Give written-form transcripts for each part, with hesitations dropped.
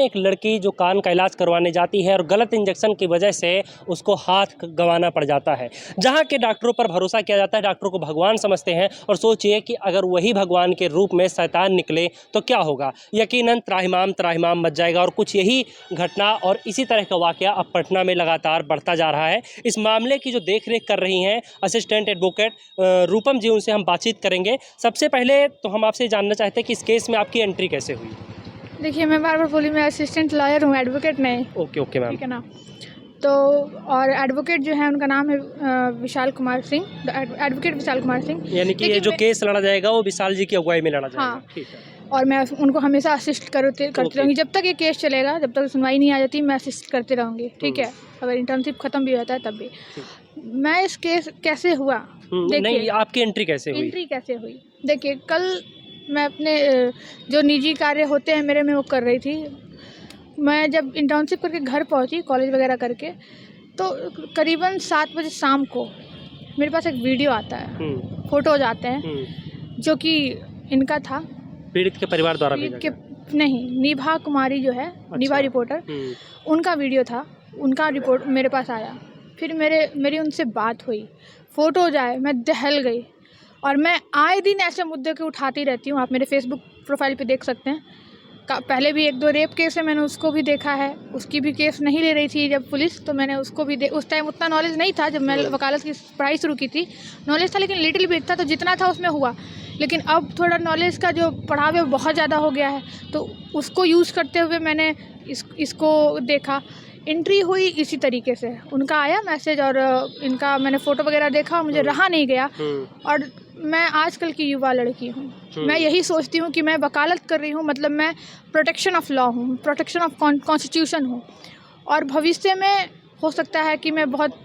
एक लड़की जो कान का इलाज करवाने जाती है और गलत इंजेक्शन की वजह से उसको हाथ गंवाना पड़ जाता है। जहां के डॉक्टरों पर भरोसा किया जाता है, डॉक्टरों को भगवान समझते हैं और सोचिए कि अगर वही भगवान के रूप में शैतान निकले तो क्या होगा। यकीनन त्राहिमाम त्राहिमाम मच जाएगा। और कुछ यही घटना और इसी तरह का वाकया अब पटना में लगातार बढ़ता जा रहा है। इस मामले की जो देखरेख कर रही हैं असिस्टेंट एडवोकेट रूपम जी, उनसे हम बातचीत करेंगे। सबसे पहले तो हम आपसे जानना चाहते हैं कि इस केस में आपकी एंट्री कैसे हुई। देखिए, मैं बार बार बोली मैं असिस्टेंट लॉयर हूँ, एडवोकेट नहीं। Okay ma'am. ठीक है ना। तो और एडवोकेट जो है उनका नाम है विशाल कुमार सिंह, एडवोकेट विशाल कुमार सिंह। यानी कि ये जो केस लड़ा जाएगा वो विशाल जी की अगुवाई में लड़ा जाएगा। हाँ, ठीक है। और मैं उनको हमेशा असिस्ट करती रहूँगी जब तक ये केस चलेगा, जब तक सुनवाई नहीं आ जाती मैं असिस्ट करती रहूँगी। ठीक है, अगर इंटर्नशिप खत्म भी होता है तब भी। मैं इस केस कैसे हुआ, नहीं, आपकी एंट्री कैसे हुई? देखिए, कल मैं अपने जो निजी कार्य होते हैं मेरे में वो कर रही थी। मैं जब इंटर्नशिप करके घर पहुंची, कॉलेज वगैरह करके, तो करीबन 7 बजे शाम को मेरे पास एक वीडियो आता है, फोटोज आते हैं जो कि इनका था, पीड़ित के परिवार द्वारा भेजा गया। नहीं, निभा कुमारी जो है, अच्छा, निभा रिपोर्टर, उनका वीडियो था, उनका रिपोर्ट मेरे पास आया। फिर मेरी उनसे बात हुई, फोटोज आए, मैं दहल गई। और मैं आए दिन ऐसे मुद्दे को उठाती रहती हूँ, आप मेरे फेसबुक प्रोफाइल पे देख सकते हैं। पहले भी 1-2 रेप केस है, मैंने उसको भी देखा है, उसकी भी केस नहीं ले रही थी जब पुलिस, तो मैंने उसको भी उस टाइम उतना नॉलेज नहीं था जब मैं वकालत की पढ़ाई शुरू की थी। नॉलेज था लेकिन लिटिल बिट था, तो जितना था उसमें हुआ। लेकिन अब थोड़ा नॉलेज का जो पढ़ाव है बहुत ज़्यादा हो गया है, तो उसको यूज़ करते हुए मैंने इसको देखा। एंट्री हुई इसी तरीके से, उनका आया मैसेज और इनका मैंने फ़ोटो वगैरह देखा, मुझे रहा नहीं गया। और मैं आजकल की युवा लड़की हूँ, मैं यही सोचती हूँ कि मैं वकालत कर रही हूँ, मतलब मैं प्रोटेक्शन ऑफ लॉ हूँ, प्रोटेक्शन ऑफ कॉन्स्टिट्यूशन हूँ। और भविष्य में हो सकता है कि मैं बहुत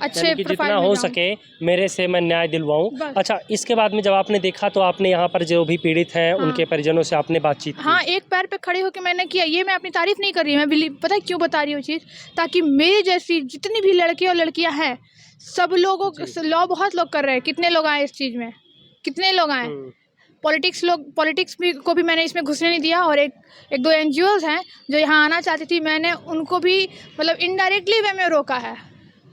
अच्छे जितना हो सके मेरे से मैं न्याय दिलवाऊं। अच्छा, इसके बाद में जब आपने देखा तो आपने यहाँ पर जो भी पीड़ित हैं उनके परिजनों से आपने बातचीत की? हाँ, एक पैर पे खड़े होकर मैंने किया। ये मैं अपनी तारीफ नहीं कर रही, मैं पता है क्यों बता रही हूँ चीज़, ताकि मेरे जैसी जितनी भी लड़के और लड़कियाँ हैं, सब लोगों लॉ बहुत लोग कर रहे हैं। कितने लोग आए इस चीज़ में, कितने लोग आए। पॉलिटिक्स भी को भी मैंने इसमें घुसने नहीं दिया। और एक दो NGOs हैं जो यहाँ आना चाहती थी, मैंने उनको भी मतलब इनडायरेक्टली वे में रोका है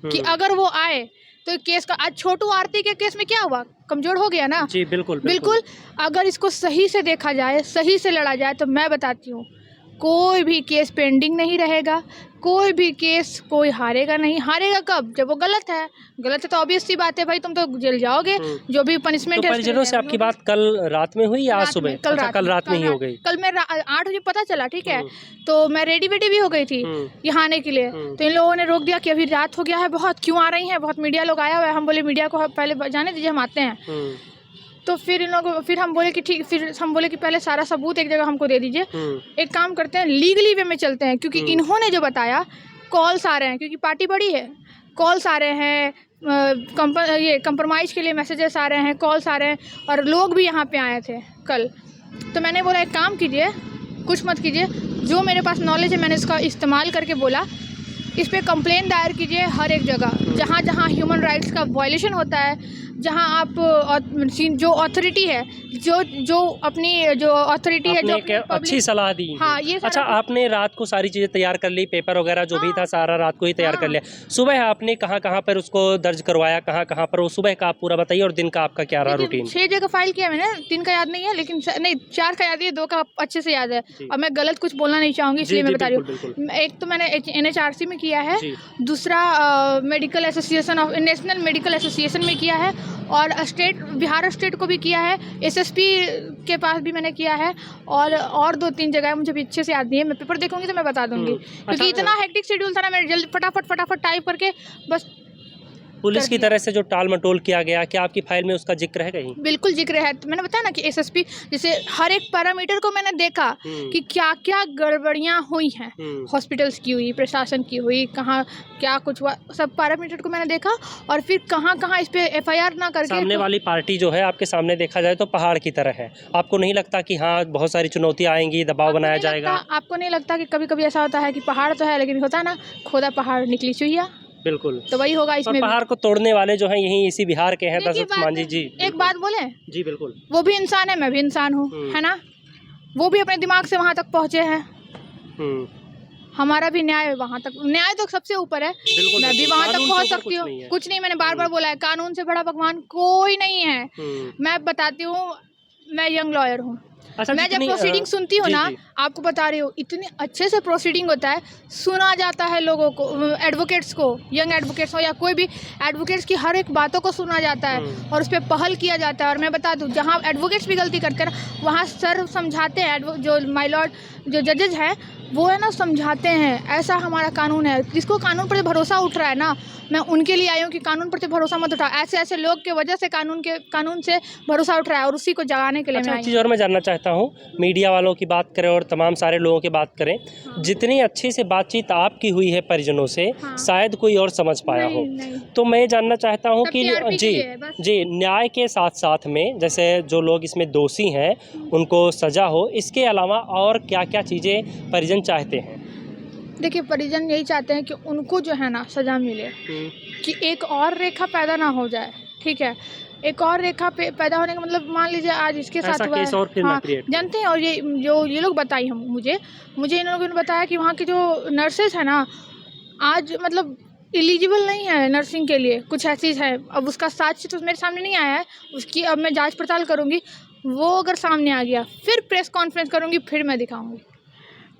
कि अगर वो आए तो केस का। आज छोटू आरती के केस में क्या हुआ, कमजोर हो गया ना। जी बिल्कुल। अगर इसको सही से देखा जाए, सही से लड़ा जाए, तो मैं बताती हूँ कोई भी केस पेंडिंग नहीं रहेगा, कोई भी केस कोई हारेगा नहीं। हारेगा कब? जब वो गलत है तो ऑब्वियस सी बात है भाई, तुम तो जेल जाओगे। जो भी पनिशमेंट है। परिजनों से आपकी बात कल रात में हुई या आज सुबह? कल रात में ही हो गई। कल मैं 8 बजे पता चला, ठीक है, तो मैं रेडी भी हो गई थी यहाँ आने के लिए। तो इन लोगों ने रोक दिया कि अभी रात हो गया है बहुत, क्यों आ रही हैं, बहुत मीडिया लोग आया हुआ है। हम बोले मीडिया को पहले जाने दीजिए, हम आते हैं। तो फिर इन लोगों, फिर हम बोले कि ठीक, फिर हम बोले कि पहले सारा सबूत एक जगह हमको दे दीजिए। एक काम करते हैं, लीगली वे में चलते हैं, क्योंकि इन्होंने जो बताया, कॉल्स आ रहे हैं, क्योंकि पार्टी बड़ी है, कॉल्स आ रहे हैं, ये कंप्रोमाइज़ के लिए मैसेजेस आ रहे हैं, कॉल्स आ रहे हैं, और लोग भी यहाँ पे आए थे कल। तो मैंने बोला एक काम कीजिए, कुछ मत कीजिए, जो मेरे पास नॉलेज है मैंने इसका इस्तेमाल करके बोला, इस पर कंप्लेन दायर कीजिए हर एक जगह, जहाँ जहाँ ह्यूमन राइट्स का वायलेशन होता है, जहाँ आप जो अथॉरिटी है, जो अपनी जो अथॉरिटी है, जो अच्छी सलाह दी। हाँ, ये अच्छा, आपने रात को सारी चीज़ें तैयार कर ली, पेपर वगैरह जो भी था सारा रात को ही तैयार कर लिया। सुबह आपने कहाँ पर उसको दर्ज करवाया, कहाँ पर वो सुबह का आप पूरा बताइए, और दिन का आपका क्या रहा रूटीन? 6 जगह फाइल किया मैंने, 3 का याद नहीं है, लेकिन नहीं 4 का याद है, 2 का अच्छे से याद है। और मैं गलत कुछ बोलना नहीं चाहूँगी, इसलिए मैं बता रही हूँ। एक तो मैंने NHRC में किया है, दूसरा medical association of national medical association में किया है, और बिहार स्टेट को भी किया है, SSP के पास भी मैंने किया है, और 2-3 जगह मुझे भी अच्छे से याद नहीं है। मैं पेपर देखूंगी तो मैं बता दूंगी, क्योंकि इतना हेक्टिक शेड्यूल था ना, मैं जल्दी फटाफट टाइप करके बस। पुलिस की तरह से जो टाल मटोल किया गया, क्या आपकी फाइल में उसका जिक्र है कहीं? बिल्कुल जिक्र है। तो मैंने बताया ना कि SSP, जैसे हर एक पैरामीटर को मैंने देखा कि क्या क्या गड़बड़ियाँ हुई हैं, हॉस्पिटल्स की हुई, प्रशासन की हुई, कहाँ क्या कुछ हुआ, सब पैरामीटर को मैंने देखा। और फिर कहाँ इस पे FIR ना करके। सामने वाली पार्टी जो है आपके सामने देखा जाए तो पहाड़ की तरह है, आपको नहीं लगता कि हाँ बहुत सारी चुनौतियाँ आएंगी, दबाव बनाया जाएगा? आपको नहीं लगता कि कभी कभी ऐसा होता है कि पहाड़ तो है, लेकिन होता है ना, खोदा पहाड़ निकली चुईया। बिल्कुल, तो वही होगा इसमें। पहाड़ को तोड़ने वाले जो हैं यही इसी बिहार के हैं दशरथ मांझी जी। एक बात बोले? जी बिल्कुल। वो भी इंसान है, मैं भी इंसान हूँ, है ना। वो भी अपने दिमाग से वहाँ तक पहुँचे हैं, हमारा भी न्याय वहाँ तक, न्याय तो सबसे ऊपर है, बिल्कुल, मैं भी बिल्कुल, वहाँ तक कानून से पहुँच ऊपर सकती कुछ हूँ। नहीं है। कुछ नहीं, मैंने बार बार बोला है, कानून से बड़ा भगवान कोई नहीं है। मैं बताती हूँ, मैं यंग लॉयर हूँ। अच्छा, मैं जब जितनी, प्रोसीडिंग सुनती हूँ जी, ना, जी। आपको बता रही हूँ, इतने अच्छे से प्रोसीडिंग होता है, सुना जाता है लोगों को, एडवोकेट्स को, यंग एडवोकेट्स हो या कोई भी एडवोकेट्स की हर एक बातों को सुना जाता है और उस पर पहल किया जाता है। और मैं बता दूँ, जहाँ एडवोकेट्स भी गलती करते हैं वहाँ सर समझाते हैं, जो माय लॉर्ड जो जजेज हैं वो है ना, समझाते हैं। ऐसा हमारा कानून है। जिसको कानून पर भरोसा उठ रहा है ना, मैं उनके लिए आई हूँ कि कानून पर भरोसा मत उठाओ। ऐसे ऐसे लोग के वजह से कानून से भरोसा उठ रहा है और उसी को जगाने के लिए अच्छा, मैं एक आई चीज़ हूँ। और मैं जानना चाहता हूँ, मीडिया वालों की बात करें और तमाम सारे लोगों की बात करें, जितनी अच्छी से बातचीत आपकी हुई है परिजनों से, हाँ। शायद कोई और समझ पाया हो। नहीं। तो मैं ये जानना चाहता हूँ सब कि TRP के जी, लिए है बस। जी, न्याय के साथ-साथ में जैसे जो लोग इसमें दोषी हैं, उनको सज़ा हो, इसके अलावा और क्या-क्या चीज़ें परिजन चाहते हैं? देखिए, परिजन यही चाहते हैं कि उनको जो है ना सज़ा मिले, कि एक और रेखा पैदा ना हो जाए, ठीक है? एक और रेखा पैदा होने का मतलब, मान लीजिए आज इसके साथ ऐसा हुआ केस है, और फिर ना हाँ, क्रिएट करें। जानते हैं। और ये लोग बताई हम मुझे इन लोगों ने बताया कि वहाँ की जो नर्सेस है ना, आज मतलब एलिजिबल नहीं है नर्सिंग के लिए, कुछ ऐसी है। अब उसका साक्ष्य तो मेरे सामने नहीं आया है, उसकी अब मैं जांच पड़ताल करूँगी। वो अगर सामने आ गया, फिर प्रेस कॉन्फ्रेंस करूँगी, फिर मैं दिखाऊँगी।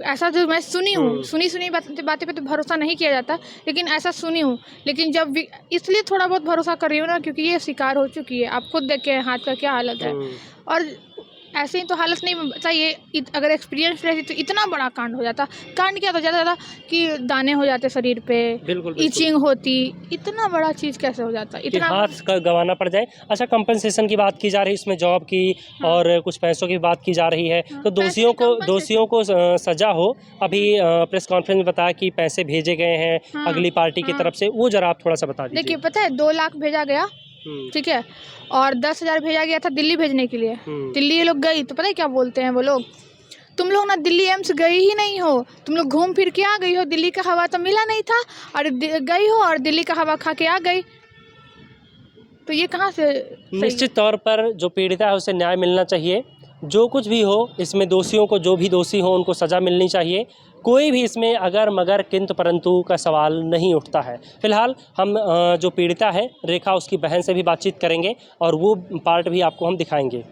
ऐसा जो मैं सुनी हूँ, सुनी बातें पे तो भरोसा नहीं किया जाता, लेकिन ऐसा सुनी हूँ। लेकिन जब इसलिए थोड़ा बहुत भरोसा कर रही हूँ ना, क्योंकि ये शिकार हो चुकी है। आप खुद देख के हाथ का क्या हालत है। और ऐसे ही तो हालत नहीं चाहिए, अगर एक्सपीरियंस रहती तो इतना बड़ा कांड हो जाता। कांड क्या, तो ज़्यादा कि दाने हो जाते शरीर पे, बिल्कुल। इचिंग होती, इतना बड़ा चीज़ कैसे हो जाता, कि इतना हाथ का गंवाना पड़ जाए। अच्छा, कंपनसेशन की बात की जा रही है इसमें, जॉब की और कुछ पैसों की बात की जा रही है। तो दोषियों को सज़ा हो। अभी प्रेस कॉन्फ्रेंस में बताया कि पैसे भेजे गए हैं अगली पार्टी की तरफ से, वो ज़रा आप थोड़ा-सा बता दीजिए। देखिए, पता है 2 लाख भेजा गया, ठीक है, और 10,000 भेजा गया था दिल्ली भेजने के लिए। दिल्ली ये लोग गई तो पता है क्या बोलते हैं वो लोग, तुम लोग ना दिल्ली एम्स गई ही नहीं हो, तुम लोग घूम फिर के आ गई हो, दिल्ली का हवा तो मिला नहीं था और गई हो और दिल्ली का हवा खा के आ गई। तो ये कहाँ से सही? निश्चित तौर पर जो पीड़िता है उसे न्याय मिलना चाहिए। जो कुछ भी हो, इसमें दोषियों को, जो भी दोषी हो उनको सज़ा मिलनी चाहिए। कोई भी इसमें अगर मगर किंतु परंतु का सवाल नहीं उठता है। फ़िलहाल हम जो पीड़िता है रेखा, उसकी बहन से भी बातचीत करेंगे और वो पार्ट भी आपको हम दिखाएंगे।